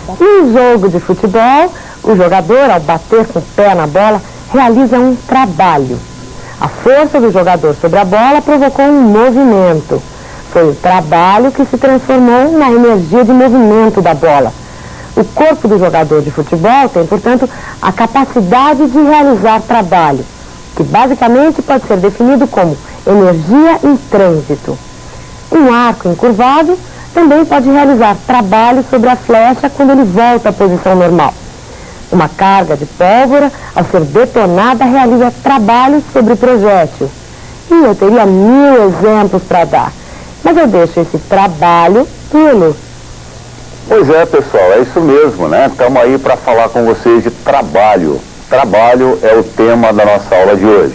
Em um jogo de futebol, o jogador, ao bater com o pé na bola, realiza um trabalho. A força do jogador sobre a bola provocou um movimento. Foi o trabalho que se transformou na energia de movimento da bola. O corpo do jogador de futebol tem, portanto, a capacidade de realizar trabalho, que basicamente pode ser definido como energia em trânsito. Um arco encurvado também pode realizar trabalho sobre a flecha quando ele volta à posição normal. Uma carga de pólvora, ao ser detonada, realiza trabalho sobre o projétil. E eu teria 1000 exemplos para dar, mas eu deixo esse trabalho pelo. Pois é, pessoal, é isso mesmo, né? Estamos aí para falar com vocês de trabalho. Trabalho é o tema da nossa aula de hoje.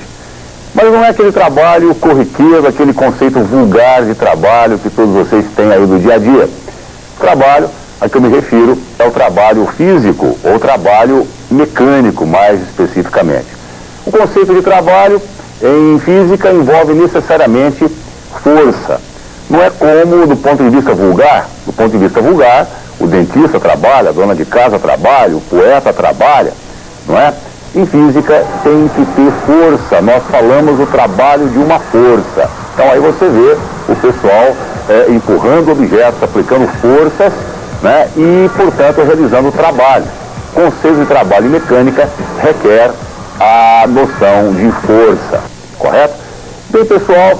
Mas não é aquele trabalho corriqueiro, aquele conceito vulgar de trabalho que todos vocês têm aí do dia a dia. Trabalho a que eu me refiro é o trabalho físico ou trabalho mecânico, mais especificamente. O conceito de trabalho em física envolve necessariamente força. Não é como do ponto de vista vulgar. Do ponto de vista vulgar, o dentista trabalha, a dona de casa trabalha, o poeta trabalha, não é? Em física tem que ter força. Nós falamos o trabalho de uma força. Então aí você vê o pessoal empurrando objetos, aplicando forças, né? E, portanto, realizando o trabalho. O conceito de trabalho em mecânica requer a noção de força, correto? Bem, pessoal,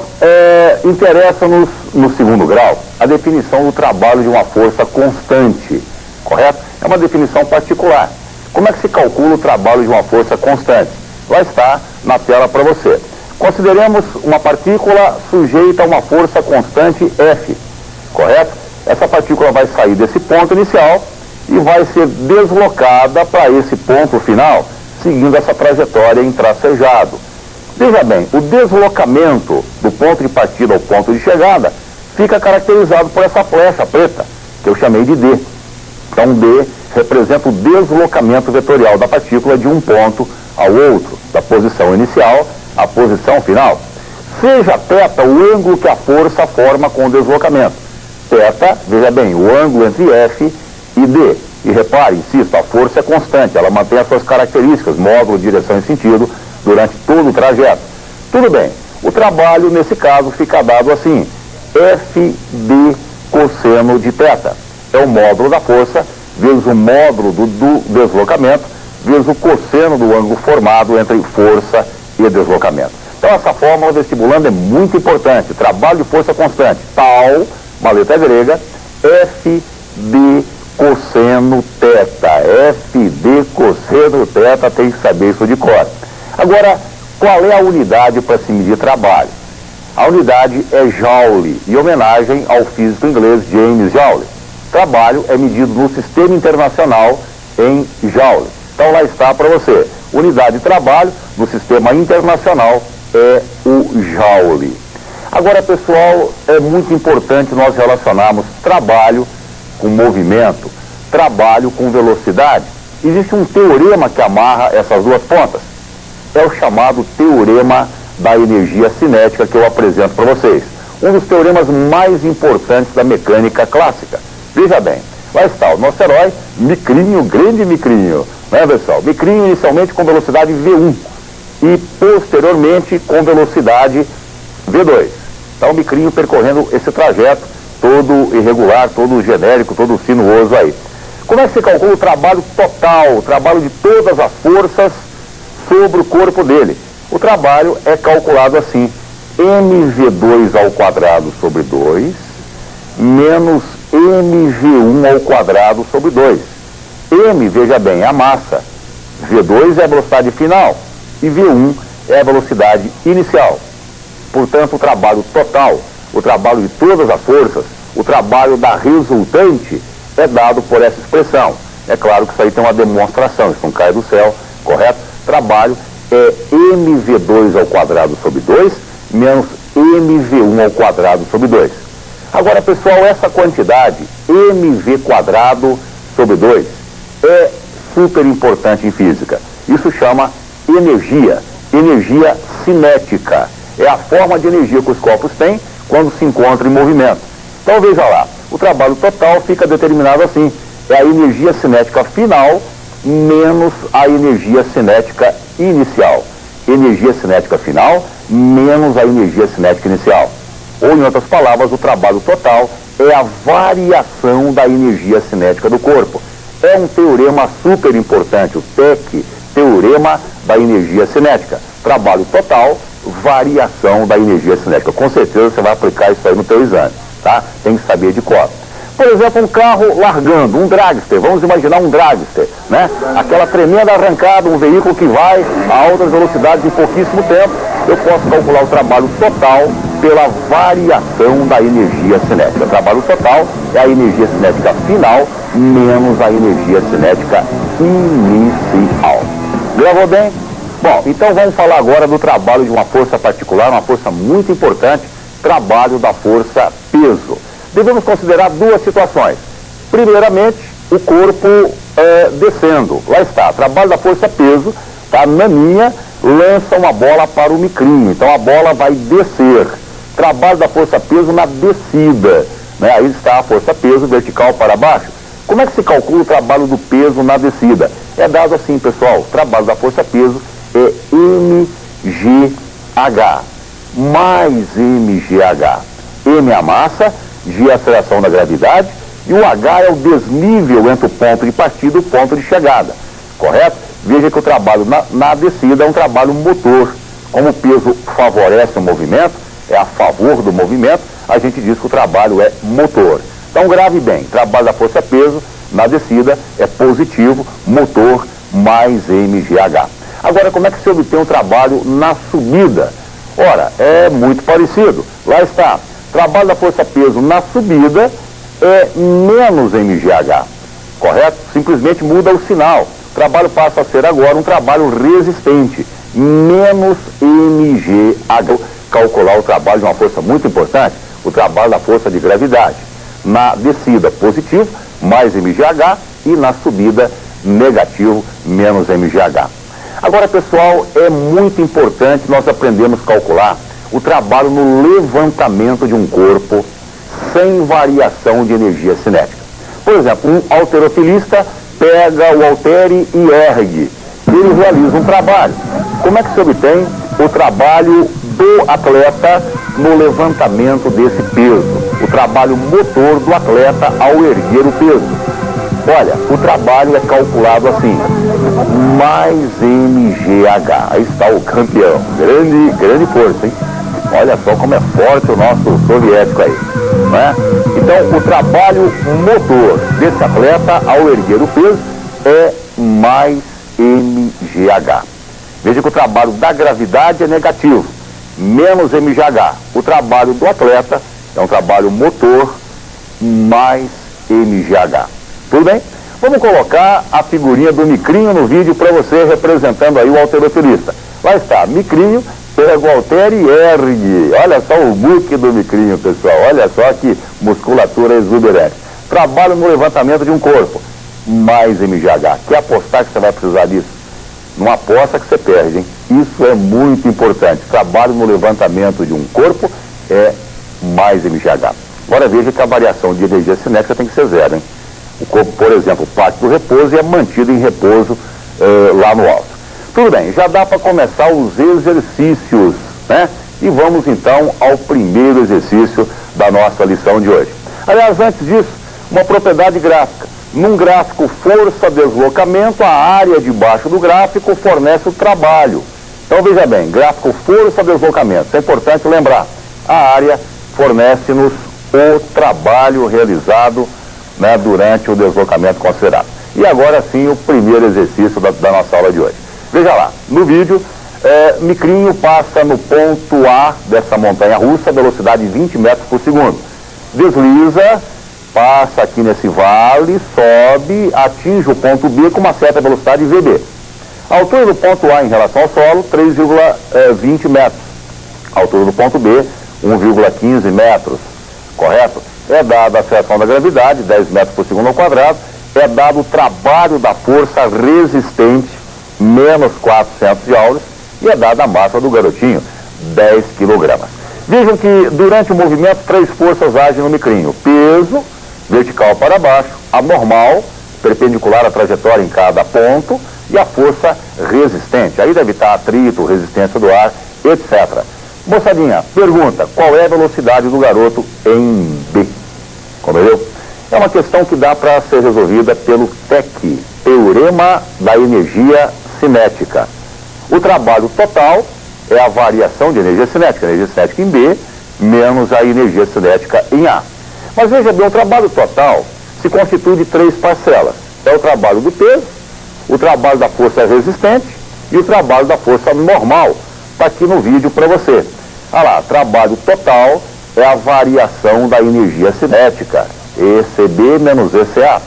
interessa-nos no segundo grau a definição do trabalho de uma força constante, correto? É uma definição particular. Como é que se calcula o trabalho de uma força constante? Lá está na tela para você. Consideremos uma partícula sujeita a uma força constante F, correto? Essa partícula vai sair desse ponto inicial e vai ser deslocada para esse ponto final, seguindo essa trajetória em tracejado. Veja bem, o deslocamento do ponto de partida ao ponto de chegada fica caracterizado por essa flecha preta, que eu chamei de D. Então, D representa o deslocamento vetorial da partícula de um ponto ao outro, da posição inicial à posição final. Seja θ o ângulo que a força forma com o deslocamento. θ, veja bem, o ângulo entre F e D. E repare, insisto, a força é constante, ela mantém as suas características, módulo, direção e sentido, durante todo o trajeto. Tudo bem, o trabalho, nesse caso, fica dado assim, FD cosseno de θ. É o módulo da força, vezes o módulo do deslocamento, vezes o cosseno do ângulo formado entre força e deslocamento. Então, essa fórmula vestibulando é muito importante. Trabalho de força constante, tal, uma letra grega, FD cosseno θ. FD cosseno θ, tem que saber isso de cor. Agora, qual é a unidade para se medir trabalho? A unidade é Joule, em homenagem ao físico inglês James Joule. Trabalho é medido no sistema internacional em Joule. Então lá está para você. Unidade de trabalho no sistema internacional é o Joule. Agora, pessoal, é muito importante nós relacionarmos trabalho com movimento, trabalho com velocidade. Existe um teorema que amarra essas duas pontas. É o chamado teorema da energia cinética que eu apresento para vocês. Um dos teoremas mais importantes da mecânica clássica. Veja bem, lá está o nosso herói, Micrinho, grande Micrinho, né, pessoal? Micrinho inicialmente com velocidade V1 e posteriormente com velocidade V2. Então, Micrinho percorrendo esse trajeto todo irregular, todo genérico, todo sinuoso aí. Como é que se calcula o trabalho total, o trabalho de todas as forças sobre o corpo dele? O trabalho é calculado assim, mv2 ao quadrado sobre 2 menos mv1 ao quadrado sobre 2. M, veja bem, é a massa. V2 é a velocidade final e V1 é a velocidade inicial. Portanto, o trabalho total, o trabalho de todas as forças, o trabalho da resultante é dado por essa expressão. É claro que isso aí tem uma demonstração, isso não cai do céu, correto? Trabalho é mv2 ao quadrado sobre 2 menos mv1 ao quadrado sobre 2. Agora, pessoal, essa quantidade, mv quadrado sobre 2, é super importante em física. Isso chama energia, energia cinética. É a forma de energia que os corpos têm quando se encontram em movimento. Então, veja lá, o trabalho total fica determinado assim, é a energia cinética final menos a energia cinética inicial. Energia cinética final menos a energia cinética inicial. Ou, em outras palavras, o trabalho total é a variação da energia cinética do corpo. É um teorema super importante, o TEC, Teorema da Energia Cinética. Trabalho total, variação da energia cinética. Com certeza você vai aplicar isso aí no teu exame, tá? Tem que saber de cor. Por exemplo, um carro largando, um dragster, vamos imaginar um dragster, né? Aquela tremenda arrancada, um veículo que vai a altas velocidades em pouquíssimo tempo, eu posso calcular o trabalho total pela variação da energia cinética. O trabalho total é a energia cinética final menos a energia cinética inicial. Gravou bem? Bom, então vamos falar agora do trabalho de uma força particular, uma força muito importante, trabalho da força peso. Devemos considerar duas situações. Primeiramente, o corpo descendo. Lá está, trabalho da força peso, tá? Naninha lança uma bola para o micrinho, então a bola vai descer. Trabalho da força peso na descida, né? Aí está a força peso vertical para baixo. Como é que se calcula o trabalho do peso na descida? É dado assim, pessoal, o trabalho da força peso é mgh mais mgh. M é a massa, G é a aceleração da gravidade e o H é o desnível entre o ponto de partida e o ponto de chegada, correto? Veja que o trabalho na descida é um trabalho motor. Como o peso favorece o movimento, é a favor do movimento, a gente diz que o trabalho é motor. Então grave bem, trabalho da força peso na descida é positivo, motor mais mgh. Agora, como é que se obtém um trabalho na subida? Ora, é muito parecido. Lá está, trabalho da força peso na subida é menos mgh, correto? Simplesmente muda o sinal. O trabalho passa a ser agora um trabalho resistente, menos mgh. Calcular o trabalho de uma força muito importante, o trabalho da força de gravidade. Na descida, positivo, mais mgh, e na subida, negativo, menos mgh. Agora, pessoal, é muito importante nós aprendermos a calcular o trabalho no levantamento de um corpo sem variação de energia cinética. Por exemplo, um halterofilista pega o haltere e ergue. Ele realiza um trabalho. Como é que se obtém o trabalho do atleta no levantamento desse peso? O trabalho motor do atleta ao erguer o peso. Olha, o trabalho é calculado assim, mais mgh. Aí está o campeão. Grande força, hein? Olha só como é forte o nosso soviético aí, né? Então, o trabalho motor desse atleta ao erguer o peso é mais mgh. Veja que o trabalho da gravidade é negativo, menos mgh. O trabalho do atleta é um trabalho motor mais mgh. Tudo bem? Vamos colocar a figurinha do micrinho no vídeo para você, representando aí o halterofilista. Lá está, micrinho, pega o haltere e ergue. Olha só o buque do micrinho, pessoal. Olha só que musculatura exuberante. Trabalho no levantamento de um corpo, mais mgh. Quer apostar que você vai precisar disso? Não aposta que você perde, hein? Isso é muito importante. Trabalho no levantamento de um corpo é mais mgh. Agora veja que a variação de energia cinética tem que ser zero, hein? O corpo, por exemplo, parte do repouso e é mantido em repouso lá no alto. Tudo bem, já dá para começar os exercícios, né? E vamos então ao primeiro exercício da nossa lição de hoje. Aliás, antes disso, uma propriedade gráfica. Num gráfico força-deslocamento, a área de baixo do gráfico fornece o trabalho. Então veja bem, gráfico força-deslocamento. É importante lembrar, a área fornece-nos o trabalho realizado, né, durante o deslocamento considerado. E agora sim o primeiro exercício da nossa aula de hoje. Veja lá, no vídeo, micrinho passa no ponto A dessa montanha russa, velocidade 20 metros por segundo. Desliza, passa aqui nesse vale, sobe, atinge o ponto B com uma certa velocidade VB. A altura do ponto A em relação ao solo, 3,20 metros. A altura do ponto B, 1,15 metros. Correto? É dada a aceleração da gravidade, 10 metros por segundo ao quadrado, é dado o trabalho da força resistente, menos 400 joules, e é dada a massa do garotinho, 10 quilogramas. Vejam que durante o movimento, três forças agem no micrinho. Peso, vertical para baixo, anormal, perpendicular à trajetória em cada ponto, e a força resistente. Aí deve estar atrito, resistência do ar, etc. Moçadinha, pergunta, qual é a velocidade do garoto em B? Compreendeu? É uma questão que dá para ser resolvida pelo TEC, Teorema da Energia Cinética. O trabalho total é a variação de energia cinética em B, menos a energia cinética em A. Mas veja bem, o trabalho total se constitui de 3 parcelas. É o trabalho do peso, o trabalho da força resistente e o trabalho da força normal. Está aqui no vídeo para você. Olha lá, trabalho total é a variação da energia cinética, ECB menos ECA.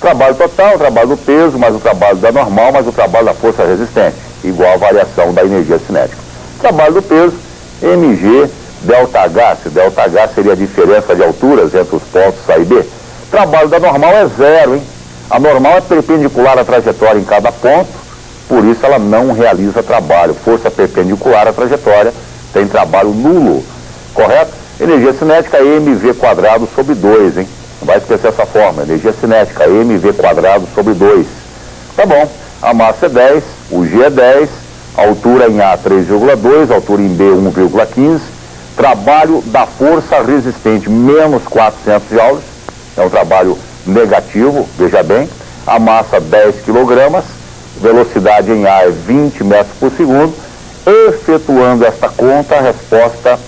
Trabalho total, o trabalho do peso, mais o trabalho da normal, mais o trabalho da força resistente, igual a variação da energia cinética. Trabalho do peso, mg ΔH, se ΔH seria a diferença de alturas entre os pontos A e B. Trabalho da normal é 0, hein? A normal é perpendicular à trajetória em cada ponto, por isso ela não realiza trabalho. Força perpendicular à trajetória tem trabalho nulo, correto? Energia cinética é mv² sobre 2, hein? Não vai esquecer essa forma, energia cinética mv² sobre 2. Tá bom, a massa é 10, o G é 10, a altura em A 3,2, a altura em B 1,15, trabalho da força resistente menos 400 joules, é um trabalho negativo, veja bem, a massa 10 kg, velocidade em A é 20 metros por segundo, efetuando esta conta, a resposta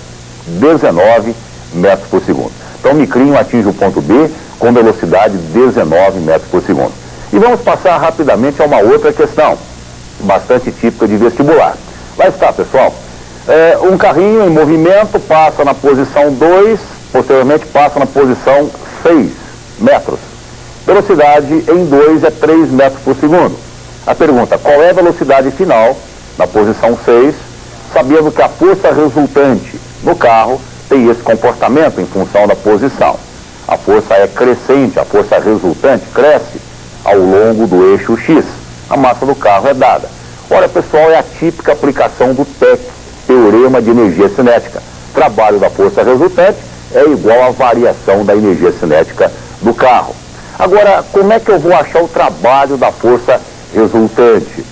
19 metros por segundo. Então o micrinho atinge o ponto B com velocidade 19 metros por segundo. E vamos passar rapidamente a uma outra questão, bastante típica de vestibular. Lá está, pessoal. Um carrinho em movimento passa na posição 2, posteriormente passa na posição 6 metros. Velocidade em 2 é 3 metros por segundo. A pergunta, qual é a velocidade final na posição 6, sabendo que a força resultante no carro tem esse comportamento em função da posição. A força é crescente, a força resultante cresce ao longo do eixo X. A massa do carro é dada. Ora, pessoal, é a típica aplicação do TEC, Teorema de Energia Cinética. Trabalho da força resultante é igual à variação da energia cinética do carro. Agora, como é que eu vou achar o trabalho da força resultante?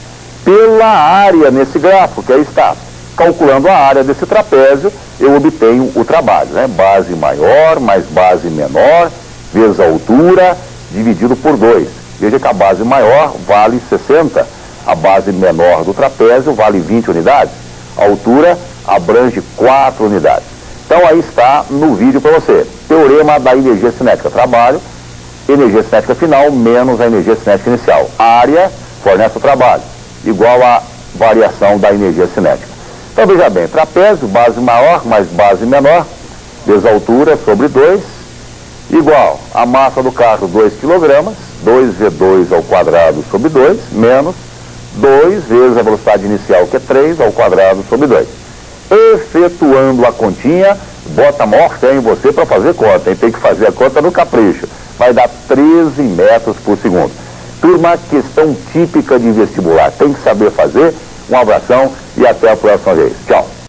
Pela área nesse gráfico, que aí está. Calculando a área desse trapézio, eu obtenho o trabalho, né? Base maior mais base menor, vezes a altura, dividido por 2. Veja que a base maior vale 60, a base menor do trapézio vale 20 unidades, a altura abrange 4 unidades. Então aí está no vídeo para você. Teorema da energia cinética, trabalho, energia cinética final menos a energia cinética inicial. Área fornece o trabalho, igual a variação da energia cinética. Então veja bem, trapézio, base maior mais base menor, vezes a altura sobre 2, igual a massa do carro 2 kg, 2v2 ao quadrado sobre 2, menos 2 vezes a velocidade inicial, que é 3, ao quadrado sobre 2. Efetuando a continha, bota a maior fé em você para fazer conta, hein? Tem que fazer a conta no capricho. Vai dar 13 metros por segundo. Turma, questão típica de vestibular. Tem que saber fazer. Um abração e até a próxima vez. Tchau.